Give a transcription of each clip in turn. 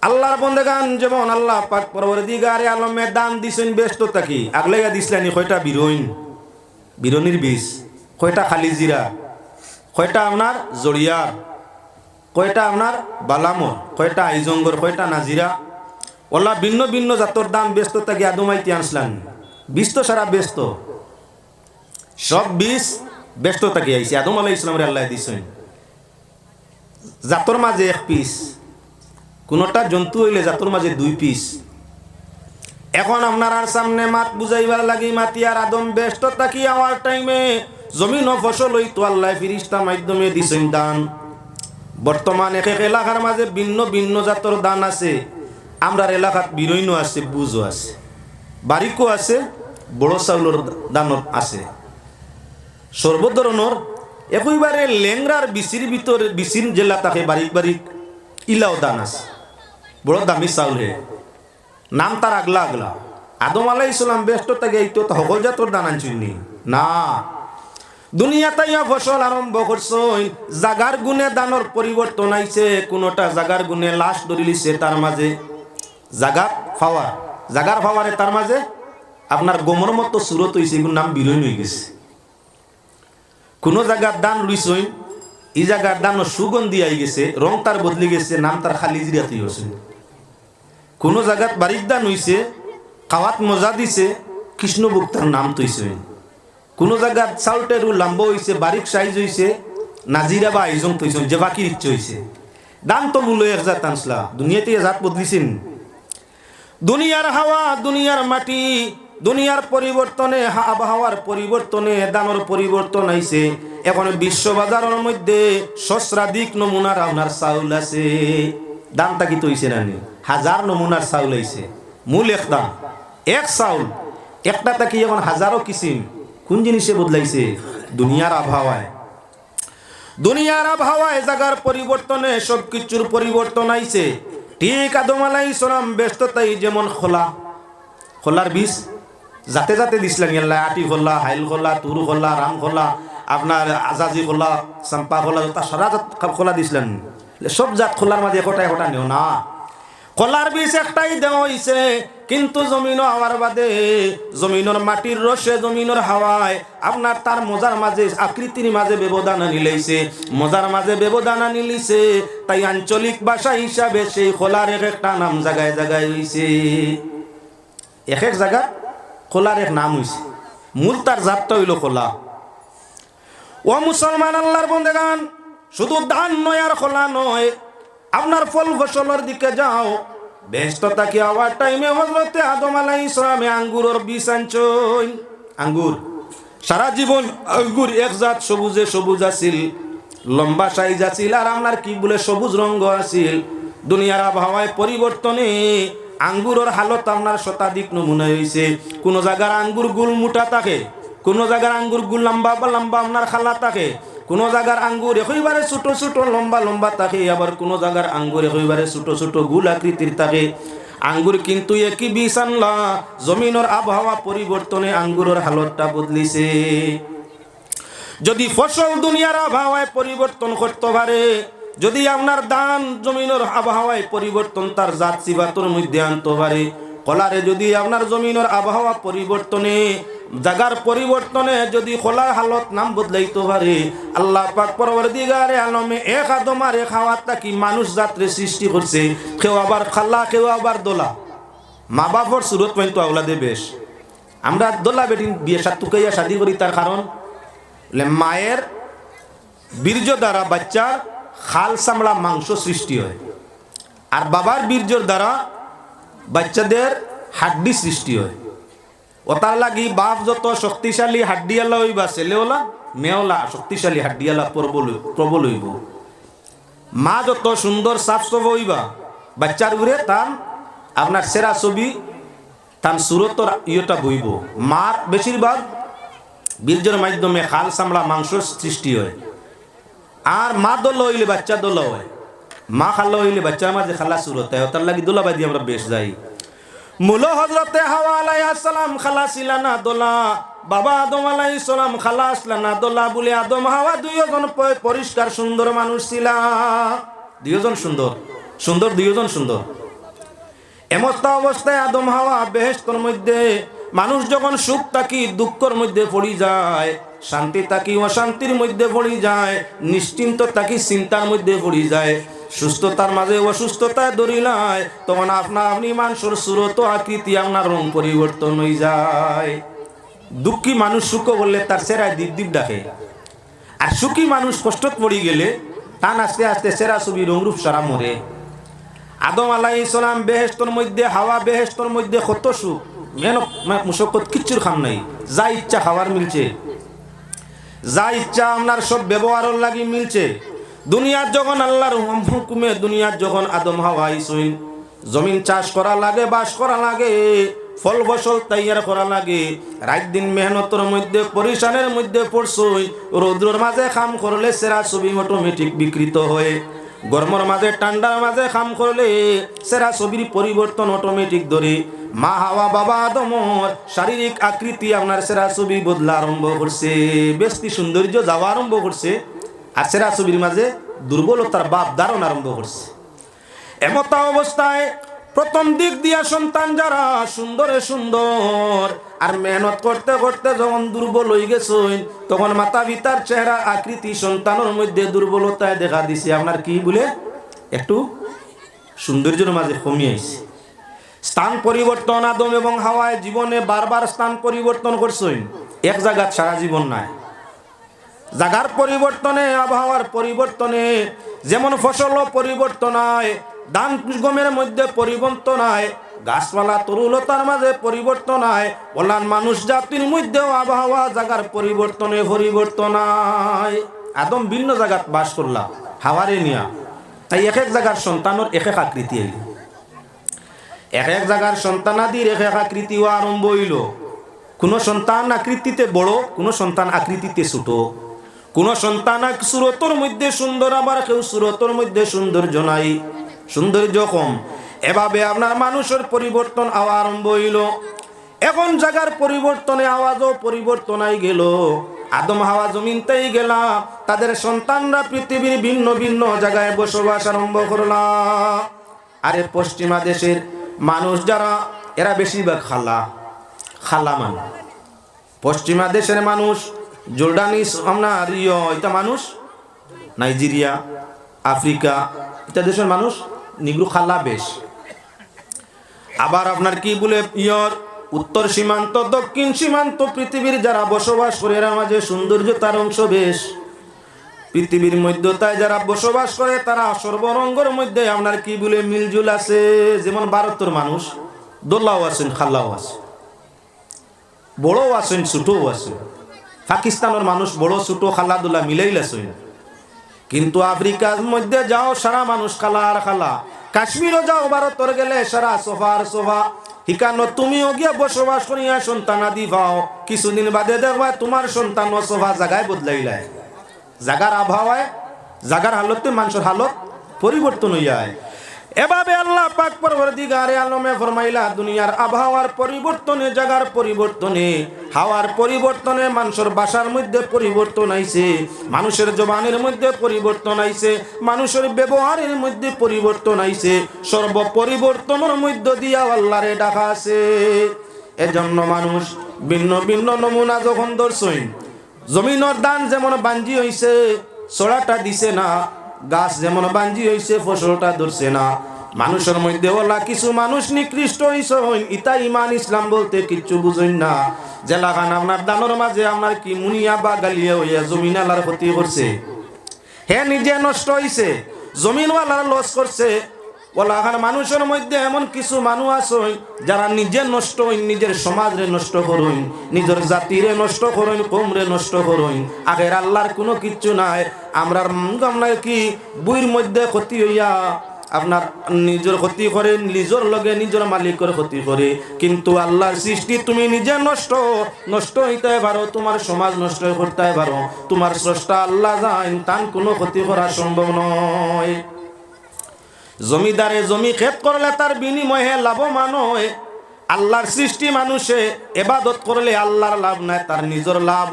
আল্লাহর বন্দেগান যেমন আল্লাহ পাক পরবর্তীকারে আলমে দান দিছেন ব্যস্ত থাকি আগলাইয়া দিসলানি কয়টা বিরোইন বিরনির বীজ কয়টা খালি জিরা কয়টা আপনার জড়িয়ার কয়টা আপনার বালামর কয়টা আইজঙ্গর কয়টা নাজিরা ওলা ভিন্ন ভিন্ন জাতর দান ব্যস্ত থাকি আদমাইতে আনসলান বীজ তো সারা ব্যস্ত সব বীজ ব্যস্ত থাকি আইসি আদম আলাইহিস সালামের আল্লাহ দিছেন জাতর মাঝে এক পিস কোনটা জন্তু হইলে জাতর মাঝে দুই পিস এখন আপনার সামনে মাত বুঝাইবার লাগি মাতি আর আদম ব্যস্ত থাকি আমার টাইমে জমিন ও ফসল হইতো আল্লাহ ফিরিস্তা মাধ্যমে দিছেন দান বর্তমান এক এক এলাকার মাঝে ভিন্ন ভিন্ন জাতর দান আছে আমরার এলাকাত বিরইনও আছে বুঝও আছে বারিকও আছে বড় চাউলের দানও আছে সর্বধরনের একইবারে লেংরার বিচির ভিতর বিচির জেলা থাকে বারিক বারিক ইলাও দান আছে বড় দামি চাউল হে নাম তার আগলা আগলা আদম আলাইহিস সালাম ব্যস্ত থাকে এইতো সকল জাতর দান আনছিনি না দুনিয়াতে ফসল আরম্ভ করছই জাগার গুণে দানর পরিবর্তন আইছে কোনটা জাগার গুণে লাশ ধরিলিছে তার মাঝে জাগা ফাওয়ার জাগার ফাওয়ারে তার মাঝে আপনার গোমর মতো সুরত হইছে এগুলোর নাম বিরইন হয়ে গেছে কোন জায়গার দান লুইছই এই জায়গার দান সুগন্ধি আই গেছে রং তার বদলে গেছে নাম তার খালি জিরাতেই হয়েছে কোন জায়গাত বারিক দান হইছে খাওয়াত মজা দিছে কৃষ্ণভোগ তার নাম তৈছে কোন জায়গার চাউলটেরু লম্ব হইছে বারিক সাইজ হইছে নাজিরা বা আইজং তৈছে যে বাকির ইচ্ছে হইছে দান তো মূল্য এক জাত আনসলা দুনিয়াতে জাত বদলিছেন দুনিয়ার হাওয়া দুনিয়ার মাটি দুনিয়ার পরিবর্তনে আবহাওয়ার পরিবর্তনে দানের পরিবর্তন আইছে এখন বিশ্ব বাজারের মধ্যে সহস্রাধিক নমুনার আপনার চাউল আছে দামটা কি তৈছে না হাজার নমুনার চাউল আইছে মূল এক দাম এক চাউল একটা থাকি এখন হাজারো কিসিম কোন জিনিসে বদলাইছে দুনিয়ার আবহাওয়ায় জায়গার পরিবর্তনে সবকিছুর পরিবর্তন আইছে ঠিক আদম আলাইহিস সালাম ব্যস্ততাই যেমন খোলার বীজ যাতে যাতে দিছিলেন আল্লাহ আটি খোলা হাইল খোলা তুরু খোলা রাম খোলা আপনার আজাজি খোলা চাম্পা খোলা তার সারা জাত খোলা দিছিলেন সব জাত খোলার মাঝে একটা নেও না খোলার বীজ একটাই দেওয়া হইছে কিন্তু জমিন হওয়ার বাদে জমিনের মাটির রসে জমিনের হাওয়ায় আপনার তার মজার মাঝে আকৃতির মাঝে ব্যবধান আনিলাইছে মজার মাঝে ব্যবধান আনিলিছে তাই আঞ্চলিক ভাষা হিসাবে সেই খোলার এক একটা নাম জায়গায় জায়গায় হইছে এক এক জায়গা খোলার এক নাম হইছে মূল তার জাতটা হইল খোলা ও মুসলমান আল্লাহর বন্দেগান শুধু দান নয় আর খোলা নয় আপনার ফল ফসলের দিকে যাও ব্যস্ততা কি আওয়ার টাইমে হযরতে আদম আলাইহিস সালামে আঙ্গুরের বীজ আনছই আঙ্গুর সারা জীবন আঙ্গুর এক জাত সবুজে সবুজ আছিল লম্বা সাইজ আছিল আর আপনার কি বলে সবুজ রঙ আছিল দুনিয়ার আবহাওয়ায় পরিবর্তনে আঙ্গুরের হালত আপনার শতাধিক নমুনা হইছে কোন জায়গার আঙ্গুর গুল মোটা থাকে কোন জায়গার আঙ্গুর গুল লম্বা বা লম্বা আপনার খালা থাকে কোন জায়গার আঙ্গুর একেবারে ছোট ছোট লম্বা লম্বা থাকে আবার কোন জায়গার আঙ্গুর একেবারে ছোট ছোট গুল আকৃতির থাকে আঙ্গুর কিন্তু একই বীজ আনলা জমিনের আবহাওয়া পরিবর্তনে আঙ্গুরের হালতটা বদলিছে যদি ফসল দুনিয়ার আবহাওয়ায় পরিবর্তন করতে পারে যদি আপনার দান জমিনের আবহাওয়ায় পরিবর্তন তার জাত সিবাতর মধ্যে আনতে পারে কলারে যদি আপনার জমিনের আবহাওয়া পরিবর্তনে জাগার পরিবর্তনে যদি খোলার হালত নাম বদলাইতে পারে আল্লাহ পাক পরবর্তীকারে আলমে এক আদম আর এক হাওয়া কি মানুষ জাতরে সৃষ্টি করছে কেউ আবার খাল্লা কেউ আবার দোলা মা বাপর সুরত পর্যন্ত আওলাদে বেশ আমরা দোলা বেটি বিয়ে সাতুকাইয়া শাদি করি তার কারণ মায়ের বীর্য দ্বারা বাচ্চার খাল চামড়া মাংস সৃষ্টি হয় আর বাবার বীর্যর দ্বারা বাচ্চাদের হাড্ডি সৃষ্টি হয় ও তার লাগি বাপ যত শক্তিশালী হাড্ডিয়ালা হইবা ছেলেওলা মেওলা শক্তিশালী হাড্ডিয়ালা প্রবল হইব মা যত সুন্দর সাফ সফ হইবা বাচ্চার ঘুরে তার আপনার সেরা ছবি তার সুরতর ইয়েটা বইব মার বেশিরভাগ বীর্যের মাধ্যমে খাল চামড়া মাংস সৃষ্টি হয় আর মা দল হইলে বাচ্চা দল হয় মা খাল্লা হইলে বাচ্চার মাঝে খালা সুরত হয় তার লাগি দোলা বাদি আমরা বেশ যাই মূল হযরতে হাওয়া আলাইহিস সালাম খালা ছিল না দোলা বাবা আদম আলাইহিস সালাম খালা আসলা না দোলা বলে আদম হাওয়া দুইজন পরিষ্কার সুন্দর মানুষ ছিল দুইজন সুন্দর দুইজন সুন্দর এমতা অবস্থায় আদম হাওয়া বেহেশতের মধ্যে মানুষ যখন সুখ থাকি দুঃখের মধ্যে পড়ি যায়, শান্তি থাকি অশান্তির মধ্যে পড়ি যায়, নিশ্চিন্ত থাকি চিন্তার মধ্যে পড়ি যায়, সুস্থতার মাঝে অসুস্থতায় দরিলায়, তখন আপনি মানুষের সুরত আকৃতি আপনার রং পরিবর্তন হয়ে যায়। দুঃখী মানুষ সুখ বললে তার সেরায় দীপ দীপ ডাকে, আর সুখী মানুষ কষ্টত পড়ি গেলে টান আস্তে আস্তে সেরা ছবি রংরূপ সারা মরে। আদম আলাইহিস সালাম বেহেশতের মধ্যে, হাওয়া বেহেশতের মধ্যে কত সুখ, মুশক্কত কিচ্ছুর খাম নাই, যা ইচ্ছা খাবার মিলছে, যা ইচ্ছা আপনার সব ব্যবহারের লাগি মিলছে। দুনিয়ার যখন আল্লাহর হুকুমে দুনিয়ার যখন আদম হাওয়া আইসইন, জমিন চাষ করা লাগে, বাস করা লাগে, ফল ফসল তৈয়ার করা লাগে, রাত দিন মেহনতের মধ্যে পরিশ্রমের মধ্যে পড়ছই, রৌদ্রের মাঝে কাম করলে সেরা ছবি অটোমেটিক বিকৃত হয়ে, গরমের মাঝে ঠান্ডার মাঝে কাম করলে সেরা ছবির পরিবর্তন অটোমেটিক ধরে। মা হাওয়া বাবা আদমর শারীরিক আকৃতি আপনার সেরা ছবি বদলা আরম্ভ করছে, বেশি সৌন্দর্য যাওয়া আরম্ভ করছে, আর সেরা ছবির মাঝে দুর্বলতার বাপ ধারণ আরম্ভ করছে। এমতা অবস্থায় প্রথম দিক দিয়া সন্তান যারা সুন্দরে সুন্দর আর মেহনত করতে করতে যখন দুর্বল হয়ে গেছেন, তখন মাতা পিতার চেহারা আকৃতি সন্তানের মধ্যে দুর্বলতায় দেখা দিছে। আপনার কি বলে একটু সৌন্দর্যের মাঝে কমিয়ে আইছে। স্থান পরিবর্তন আদম এবং হাওয়ায় জীবনে বারবার স্থান পরিবর্তন করছেন, এক জায়গা সারা জীবন নাই। জায়গার পরিবর্তনে, আবহাওয়ার পরিবর্তনে, যেমন ফসলও পরিবর্তন হয়, ধান গমের মধ্যে পরিবর্তন হয়, গাছপালা তরুলতার মাঝে পরিবর্তন হয়, বলান মানুষ জাতির মধ্যেও আবহাওয়া জায়গার পরিবর্তনে পরিবর্তন হয়। আদম ভিন্ন জায়গাত বাস করলা হাওয়ারে নিয়া, তাই এক এক জায়গার সন্তানের এক এক আকৃতি হইল, এক এক জায়গার সন্তানাদির এক এক আকৃতিও আরম্ভ হইল। কোনো সন্তান আকৃতিতে বড়, কোনো সন্তান আকৃতিতে ছোট, কোন সন্তান সুরতর মধ্যে সুন্দর, আবার কেউ সুরতর মধ্যে সৌন্দর্য নাই, সৌন্দর্য কম। এভাবে আপনার মানুষের পরিবর্তন হওয়া আরম্ভ হইল। এখন জায়গার পরিবর্তনে আওয়াজও পরিবর্তন হয়ে গেল। আদম হাওয়া জমিনতেই গেলা, তাদের সন্তানরা পৃথিবীর ভিন্ন ভিন্ন জায়গায় বসবাস আরম্ভ করলা। আরে পশ্চিমা দেশের মানুষ যারা, এরা বেশিরভাগ খালা মানুষ। পশ্চিমা দেশের মানুষ জর্ডানিস, আপনার এটা মানুষ নাইজেরিয়া, আফ্রিকা, এটা দেশের মানুষ নিগ্রু খালা বেশ। আবার আপনার কি বলে উত্তর সীমান্ত, দক্ষিণ সীমান্ত পৃথিবীর যারা বসবাস করে, এরা মাঝে সৌন্দর্যতার অংশ বেশ। পৃথিবীর মধ্যতায় যারা বসবাস করে, তারা সর্বরঙ্গের মধ্যে আপনার কি বলে মিলজুল আছে। যেমন ভারতের মানুষ দোল্লাও আছেন, খাল্লাও আছে, বড়ও আছেন, ছোটও আছেন। পাকিস্তানের মানুষ বড় ছোট খালাদুল্লাহ মিলেইল আছেন। কিন্তু আফ্রিকার মধ্যে যাও, সারা মানুষ খালা আর খালা। কাশ্মীরও যাও, ভারতের গেলে সারা সোফা আর সোফা। হিকানো তুমিও গিয়া বসবাস করিয়া সন্তান আদি পাও, কিছুদিন বাদে দেখবা তোমার সন্তান সোফা জায়গায় বদলাইলায়। জাগার আবহাওয়ায়, জাগার হালতে মানুষের হালত পরিবর্তন হয়ে যায়। এভাবে আল্লাহ পাক পরবর্তীকারে আলমে ফরমাইলা, দুনিয়ার আবহাওয়ার পরিবর্তনে, জাগার পরিবর্তনে, হাওয়ার পরিবর্তনে মানুষের বাসার মধ্যে পরিবর্তন আইছে, মানুষের জবানের মধ্যে পরিবর্তন আইছে, মানুষের ব্যবহারের মধ্যে পরিবর্তন আইছে। সর্ব পরিবর্তনের মধ্য দিয়া আল্লাহরে ডাকা আছে। এজন্য মানুষ ভিন্ন ভিন্ন নমুনা যখন ধরছেন, জমিনের দান যেমন বাঞ্জি হইছে, ছড়াটা দিছে না, গাছ যেমন বাঞ্জি হইছে, ফসলটা ধরছে না। মানুষের মধ্যে ওলা কিছু মানুষ নিকৃষ্ট হইছে, ইতা ইমান ইসলাম বলতে কিচ্ছু বুঝেন না। জেলাখান আপনার দানোর মাঝে আপনার কি মুনিয়া বা গালিয়া হইয়া জমিন আলার ক্ষতি করছে, হে নিজে নষ্ট হইছে, জমিনওয়ালার লস করছে। ওলাখান মানুষের মধ্যে এমন কিছু মানুষ আছে যারা নিজে নষ্ট হইন, নিজের সমাজরে নষ্ট করুন, নিজের জাতিরে নষ্ট করুন, কমরে নষ্ট করুন। আগের আল্লাহর কোনো কিচ্ছু নাই। আমরা কি বইয়ের মধ্যে ক্ষতি হইয়া আপনার নিজের ক্ষতি করে, নিজের লগে নিজের মালিকের ক্ষতি করে। কিন্তু আল্লাহর সৃষ্টি তুমি নিজে নষ্ট হইতে পারো, তোমার সমাজ নষ্ট করতে পারো, তোমার স্রষ্টা আল্লাহ জান, তার কোনো ক্ষতি করা সম্ভব নয়। জমিদারে জমি ক্ষেত করলে তার বিনিময়ে লাভবান হয়। আল্লাহর সৃষ্টি মানুষে ইবাদত করলে আল্লাহর লাভ নাই, তার নিজের লাভ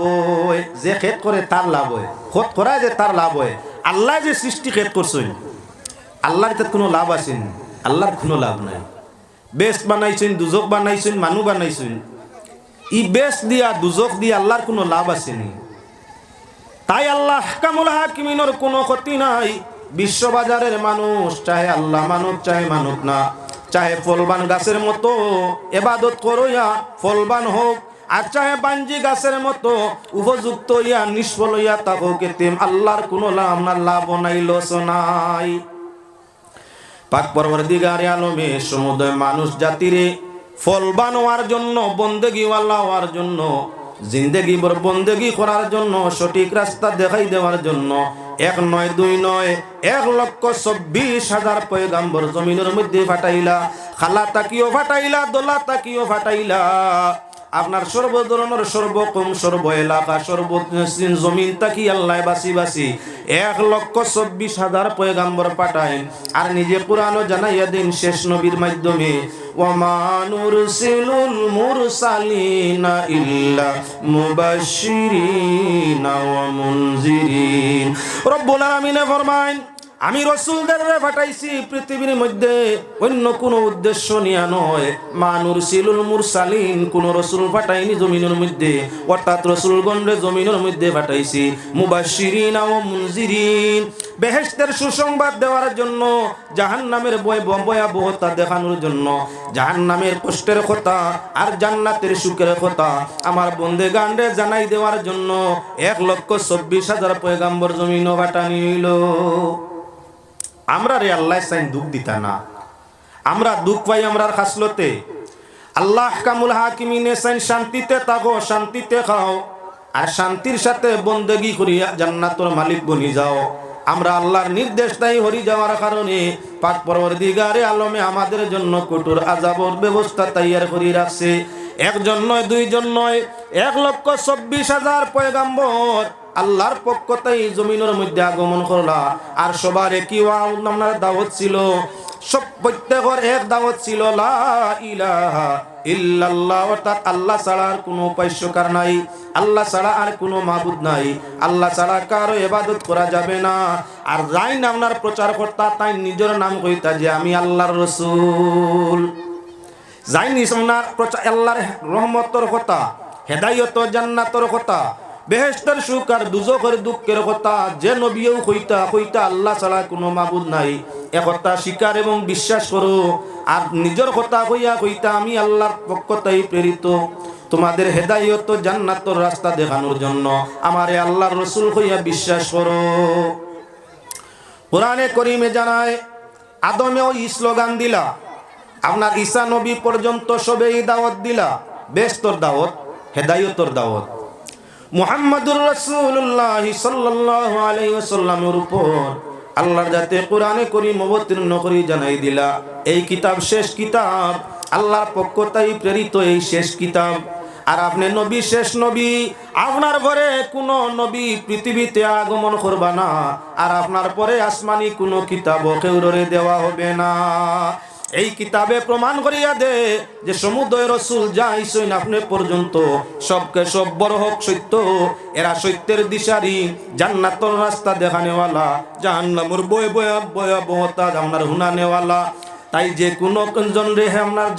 হয়। যে ক্ষেত করে তার লাভ হয়, ক্ষেত করায় যে তার লাভ হয়। আল্লাহ যে সৃষ্টি ক্ষেত করছেন, আল্লাহর তার কোনো লাভ আছেন, আল্লাহর কোনো লাভ নাই। বেস্ট বানাইছেন, দুজক বানাইছেন, মানু বানাইছেন। ই বেস্ট দিয়া দুজক দিয়া আল্লাহর কোনো লাভ আসেনি। তাই আল্লাহ আহকামুল হাকিমিনের কোনো ক্ষতি নাই। বিশ্ববাজারের মানুষ চাহে আল্লাহ মানুক চাহে মানুক না, চাহে ফলবান গাছের মতো এবাদত করইয়া ফলবান হোক, আর চাহে বাঞ্জি গাছের মতো উপযুক্ত ইয়া নিষ্ফল হইয়া তাকে কেতেম, আল্লাহর কোনো লাভ না, লাভ নাই, লস নাই। পাক পরবর্তীকারে আলমে সমুদয় মানুষ জাতিরে ফলবান হওয়ার জন্য, বন্দেগীওয়ালা হওয়ার জন্য, জিন্দেগি বর বন্দেগি করার জন্য, সঠিক রাস্তা দেখাই দেওয়ার জন্য 1 নয় 2 নয় 1,24,000 পয়গাম্বর জমিনের মধ্যে ফাটাইলা। খালা তাকিও ফাটাইলা, দোলা তাকিও ফাটাইলা। আপনার সর্ব ধরনের সর্বকম সর্ব এলাকা সর্ব জমিন তাকি আল্লাহ বাসি বাসি 1,24,000 পয়গাম্বর পাঠায়। আর নিজে কোরআনও জানাইয়া দিন শেষ নবীর মাধ্যমে, ওয়ামা নুরসিলুল মুরসালিনা ইল্লা মুবাশশিরিনা ওয়া মুনজিরিন। রব্বুল আলামিন ফরমায়, আমি রসুলদের পাঠাইছি পৃথিবীর মধ্যে অন্য কোনো উদ্দেশ্য নিয়ে নয়। মানুরসিলুল মুরসালিন, কোন রসুল পাঠাইনি জমিনের মধ্যে, অর্থাৎ রসুলগণরে জমিনের মধ্যে পাঠাইছি মুবাশশিরিন ও মুনজিরিন, বেহেশতের সুসংবাদ দেওয়ার জন্য, জাহান্নামের ভয়াবহতা দেখানোর জন্য, জাহান্নামের কষ্টের কথা আর জান্নাতের সুখের কথা আমার বন্দেগানরে জানাই দেওয়ার জন্য 1,24,000 পয়গাম্বর জমিন পাঠানি হইল। আমরা রে আল্লাহ সাইন দুঃখ দিতা না, আমরা দুঃখ পাই আমরার খাসলতে। আল্লাহ আহকামুল হাকিমিনে সাইন শান্তিতে থাকো, শান্তিতে খাও, আর শান্তির সাথে বন্দেগি করিয়া জান্নাতের মালিক বনি যাও। আমরা আল্লাহর নির্দেশ তাই হরি যাওয়ার কারণে পাক পরবর্তীকারে আলমে আমাদের জন্য কঠোর আযাবের ব্যবস্থা তৈয়ার করে রাখছে। 1 জন নয় 2 জন নয় 1,24,000 পয়গাম্বর আল্লাহর পক্ষ থেকে জমিনের মধ্যে আগমন করলা। আর সবার একই আপনার দাওয়াত ছিল, সব প্রত্যেকের এক দাওয়াত ছিল, লা ইলাহা ইল্লাল্লাহ, অর্থাৎ আল্লাহ ছাড়া আর কোনো উপাস্যকার নাই, আল্লাহ ছাড়া আর কোনো মাবুদ নাই, আল্লাহ ছাড়া কারো ইবাদত করা যাবে না। আর যাই আপনার প্রচার কর্তা তাই নিজের নাম কইতা যে আমি আল্লাহর রাসূল, যাই আপনার প্রচার আল্লাহর রহমতের কথা, হেদায়েত জান্নাতের কথা, বেহেশতের সুখ আর দুজখের দুঃখের কথা যে নবীও কইতা কইতা আল্লাহ ছাড়া কোনো মাবুদ নাই, একথা স্বীকার এবং বিশ্বাস করো। আর নিজের কথা কইয়া কইতা আমি আল্লাহর পক্ষ থেকে প্রেরিত, তোমাদের হেদায়েত জান্নাতের রাস্তা দেখানোর জন্য আমারে আল্লাহর রাসূল কইয়া বিশ্বাস করো। কোরআনে করিমে জানায়, আদমেও স্লোগান দিলা, আপনার ঈসা নবী পর্যন্ত সবেই দাওয়াত দিলা, বেহেশতের দাওয়াত, হেদায়েতের দাওয়াত। মুহাম্মাদুর রাসূলুল্লাহ সাল্লাল্লাহু আলাইহি ওয়াসাল্লামের উপর আল্লাহর যাতে কোরআনে করিম অবতীর্ণ করে জানাই দিলা, এই কিতাব শেষ কিতাব, আল্লাহর পক্ষ থেকে প্রেরিত এই শেষ কিতাব। আর আপনি নবী শেষ নবী, আপনার পরে কোনো নবী পৃথিবীতে আগমন করবা না, আর আপনার পরে আসমানি কোনো কিতাব কেউরে দেওয়া হবে না। এই কিতাবে প্রমাণ করিয়া দে যে সমুদয় রসুল যাইছেন আপনি পর্যন্ত সবকে সব বড় হোক সত্য, এরা সত্যের দিশারি, জান্নাতের রাস্তা দেখানেওয়ালা, জাহান্নামের ভয়াবহতা আপনার হুনানেওয়ালা। তাই যে কোনো জন রে আপনার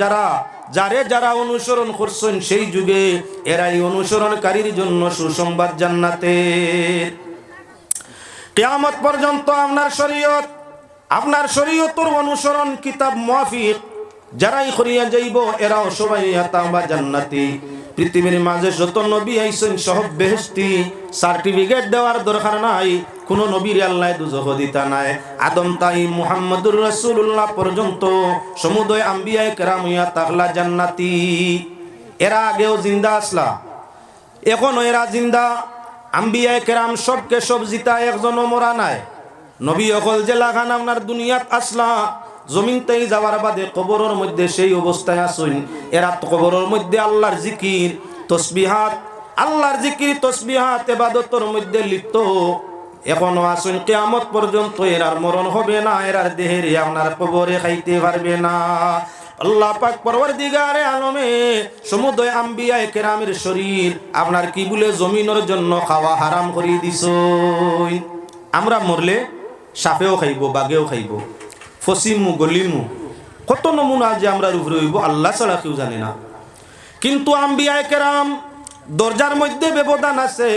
যারা অনুসরণ করছেন সেই যুগে এরাই অনুসরণকারীর জন্য সুসংবাদ জান্নাতের। কিয়ামত পর্যন্ত আপনার শরীয়তের অনুসরণ কিতাব মুআফিক যারাই করিয়া যাইব এরাও সবাই আতাবা জান্নাতি। পৃথিবীর মাঝে যত নবী আইছেন সব বেহেশতি, সার্টিফিকেট দেওয়ার দরকার নাই, কোন নবীর আল্লাহ দুজখ দিতা নাই। আদম তাই মুহাম্মদুর রাসূলুল্লাহ পর্যন্ত সমুদয় আম্বিয়ায়ে কেরাম হইয়া তাকলা জান্নাতি। এরা আগেও জিন্দা আসলা, এখনো এরা জিন্দা। আম্বিয়ায়ে কেরাম সবকে সব জিতা, একজনও মরা নাই। নবী অকল যে লাগান আপনার দুনিয়াত আসলা, জমিনতেই যাওয়ার বাদে কবরের মধ্যে সেই অবস্থায় আসুন। এরা তো কবরের মধ্যে আল্লাহর জিকির তসবিহাত ইবাদতের মধ্যে লিপ্ত এখনো আসুন। কিয়ামত পর্যন্ত এরার মরণ হবে না, এরার দেহের আপনার কবরে খাইতে পারবে না। আল্লাহ পাক পরওয়ারদিগারে আলমে সমুদয় আম্বিয়ায়ে কেরামের শরীর আপনার কি বলে জমিনের জন্য খাওয়া হারাম করে দিছই। আমরা মরলে সাপেও খাইব, বাঘেও খাইব, ফসিমু গলিমু, কত নমুনা যে আমরা উপরে হইব আল্লাহ ছাড়া কেউ জানে না। কিন্তু আম্বিয়ায়ে কেরাম দরজার মধ্যে ব্যবধান আছে,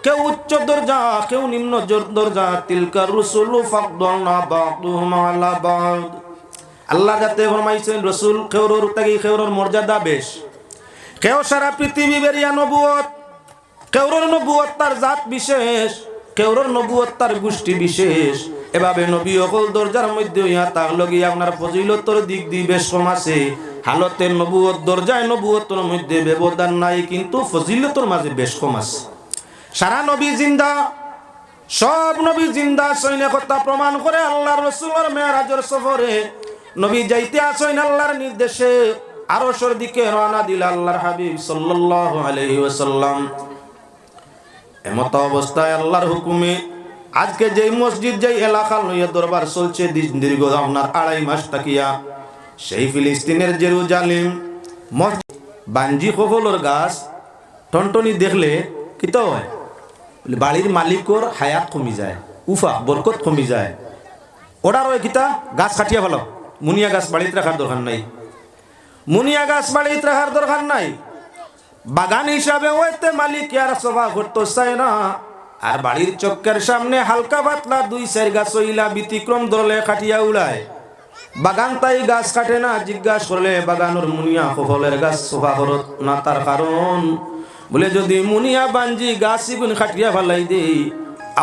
কেউ উচ্চ দরজা কেউ নিম্ন দরজা। তিলকা রুসুলু ফাদদালনা বা'দুহুম আলা বা'দ। আল্লাহ যাতে ফরমাইছেন রসুল কেউর তাগি কেউর মর্যাদা বেশ, কেউ সারা পৃথিবী বেরিয়া নবুয়ত, কেউর নবুয়ত তার জাত বিশেষ, কেউর নবুয়ত তার গোষ্ঠী বিশেষ। এভাবে নবী অকল দরজার মধ্যে ইয়া তার লগিয়া আপনার ফজিলতর দিক দিয়ে বেশ কম আছে। হালতের নবুয়ত দরজায় নবুয়তর মধ্যে ব্যবধান নাই, কিন্তু ফজিলতর মাঝে বেশ কম আছে। সারা নবী জিন্দা, সব নবী জিন্দা সৈন্য কথা প্রমাণ করে আল্লাহর রাসূলের মেরাজের সফরে নবী যাইতে আসেন আল্লাহর নির্দেশে। আরশের দিকে রওনা দিল আল্লাহর হাবিব সাল্লাল্লাহু আলাইহি ওয়াসাল্লাম। এমত অবস্থায় আল্লাহর হুকুমে আজকে যেই মসজিদ যেই এলাকা লইয়া দরবার চলছে দীর্ঘ আপনার 2.5 মাস তাকিয়া, সেই ফিলিস্তিনের জেরুজালেম মসজিদ বাঞ্জি কফলর গাছ টনটনি দেখলে কিতা হয়, বাড়ির মালিকর হায়াত কমি যায়, উফা বরকত কমি যায়। ওটার ওই কিতা গাছ কাটিয়া ভালো, মুনিয়া গাছ বাড়িতে রাখার দরকার নাই, মুনিয়া গাছ বাড়িতে রাখার দরকার নাই। বাগান হিসাবে ওইতে মালিক আর সভা করতে চায় না। আর বাড়ির চক্কের সামনে হালকা পাতলা 2-4 গাছ হইলা ব্যতিক্রম ধরলে কাটিয়া উড়ায়। বাগান তাই গাছ কাটে না। জিজ্ঞাসা করলে বাগানোর মুনিয়া কফলের গাছ সভা করত না, তার কারণ বলে যদি মুনিয়া বাঞ্জি গাছ ইগুন কাটিয়া ফেলাই দেই,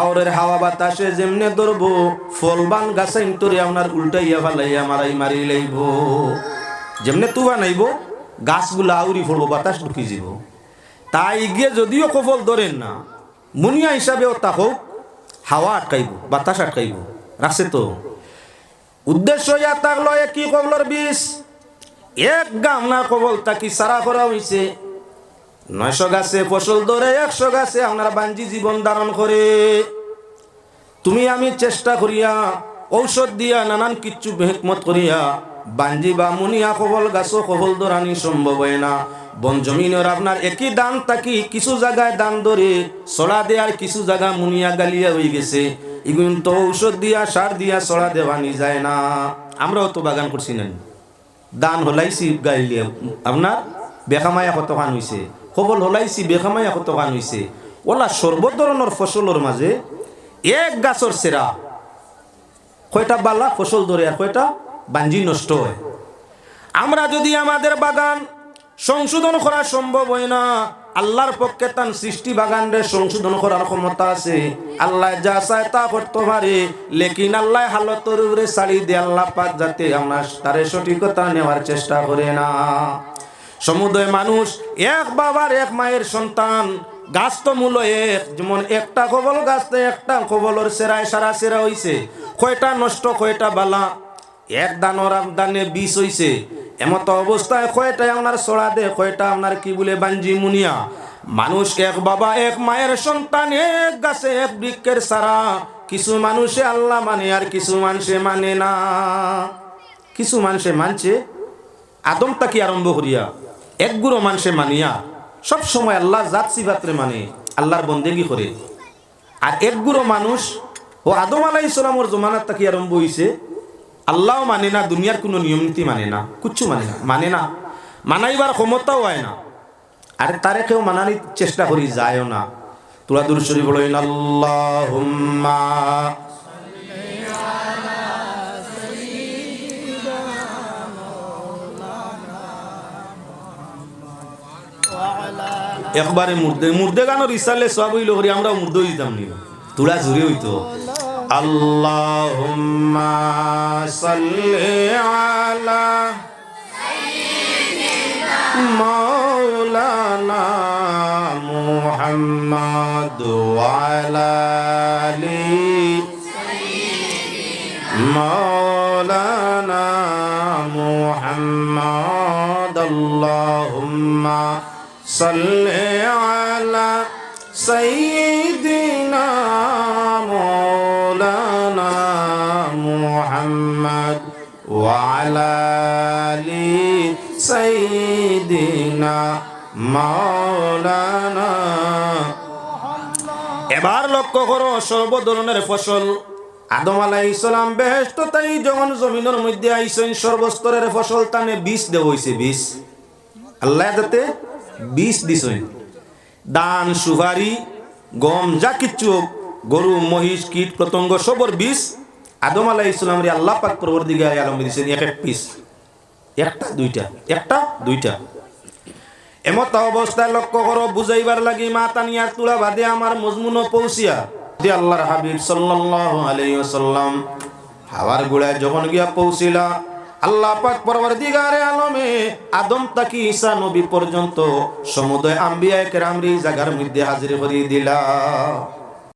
আওরের হাওয়া বাতাসে যেমনে ধরবো ফলবান গাছাইন তোরে আপনার উল্টাইয়া ফেলাইয়া মারাই মারি লাইব। যেমনে তুবা নাইব গাছগুলা আউরি ফলবো, বাতাস ঢুকি যাব। তাই গিয়ে যদিও কফল ধরেন না, মুনিয়া হিসাবেও তা হোক হাওয়া আটকাইব, বাতাস আটকাইব, রাখছে তো। উদ্দেশ্য ইয়া থাকলো একই কবলর বিষ, এক গামলা কবল তাকি সারা করা হয়েছে। 900 গাছে ফসল ধরে, 100 গাছে আপনার বাঞ্জি জীবন ধারণ করে। তুমি আমি চেষ্টা করিয়া ঔষধ দিয়া নানান কিচ্ছু হিকমত করিয়া বাঞ্জি বা মুনিয়া কবল গাছও কবল ধরানি সম্ভব হয় না। বন জমিনের আপনার একই দান তাকি কিছু জায়গায় দান ধরে ছড়া দেওয়ার, কিছু জায়গা মুনিয়া গালিয়া হয়ে গেছে। এগুলো তো ঔষধ দিয়া সার দিয়া ছড়া দেওয়ানি যায় না। আমরাও তো বাগান করছি না, দান হলাইছি গাইলিয়া আপনার বেখামায়া কত খান হয়েছে, কবল হলাইছি বেখামায়া কত খান হয়েছে। ওলা সর্ব ধরনের ফসলের মাঝে এক গাছর সেরা কয়টা বালা ফসল ধরে আর কয়টা বাঞ্জি নষ্ট হয়। আমরা যদি আমাদের বাগান সংশোধন করা সম্ভব হয় না, আল্লাহর পক্ষে তার সৃষ্টি বাগানরে সংশোধন করার ক্ষমতা আছে। আল্লাহ যা চায় তা করতে পারে, লেকিন আল্লাহ হালতের উপরে ছাড়ি দিয়ে আল্লাহ পাক যাতে আমরা তার সঠিকতা নেওয়ার চেষ্টা করে না। সমুদয় মানুষ এক বাবার এক মায়ের সন্তান, গাছ তো মূল এক। যেমন একটা কবল গাছ তো একটা কবলর সেরায় সারা সেরা হইছে, কয়টা নষ্ট কয়টা বালা, এক দানর দানে 20 হইছে। এমত অবস্থায় কয়টা আপনার ছড়া দে, কয়টা আপনার কি বলে বাঞ্জি মুনিয়া। মানুষ এক বাবা এক মায়ের সন্তান, এক গাছে এক বৃক্ষের সারা। কিছু মানুষে আল্লাহ মানে আর কিছু মানুষে মানে না। কিছু মানুষে মানছে আদম তাকি আরম্ভ করিয়া, এক গুরো মানুষে মানিয়া সব সময় আল্লাহ জাত সিফাতরে মানে আল্লাহর বন্দেগি করে। আর এক গুরো মানুষ ও আদম আলাইহিস সালামের জমানাত তাকি আরম্ভ হইছে, আল্লাহ মানে না, দুনিয়ার কোনো নিয়ম নীতি মানে না, কিচ্ছু মানে না, মানাইবার ক্ষমতাও হয় না। আর তারে কেউ মানানির চেষ্টা করি যায়ও না। তোরা দুরূদ শরীফ বলেন আল্লাহুম্মা একবারে মুর্দে গানোর ইসালে সব হইল করি আমরা মুর্দে হইতাম নি, তোরা জুড়ে হইতো আল্লাহুম্মা সাল্লি আলা মাওলানা মুহাম্মাদ ওয়া আলা আলি মাওলানা মুহাম্মাদ। আল্লাহুম্মা সাল্লি আলা সাইয়্যিদিনা মাওলানা মুহাম্মাদ ওয়া আলা আলি সাইয়্যিদিনা মাওলানা। এবার লক্ষ্য করো, সর্ব ধরনের ফসল আদম আলাইহিস সালাম বেহেশত তাই যখন জমিনের মধ্যে আইছেন সর্বস্তরের ফসল তানে বীজ দেওয়া হইছে বীজ আল্লাহ যাতে বীজ দিছেন দান সুপারি গম যা কিচ্ছু গরু মহিষ কীট পতঙ্গ সবর বীজ আদম আলাইহিস সালাম রে আল্লাহ পাক পরবর্তীকার আলম দিছেন এক এক পিস একটা দুইটা এমত অবস্থায় লক্ষ্য করো বুঝাইবার লাগি মা তানিয়ার তুলা বাদে আমার মজমুনও পৌঁছিয়া যে আল্লাহর হাবিব সাল্লাল্লাহু আলাইহি ওয়াসাল্লাম হাওয়ার গুড়ায় যখন গিয়া পৌঁছিলা আল্লাহ পাক পরবর্তীকারে আলমে আদম তাকি ঈসা নবী পর্যন্ত সমুদয় আম্বিয়া কেরামরি জায়গার মধ্যে হাজির করিয়ে দিলা।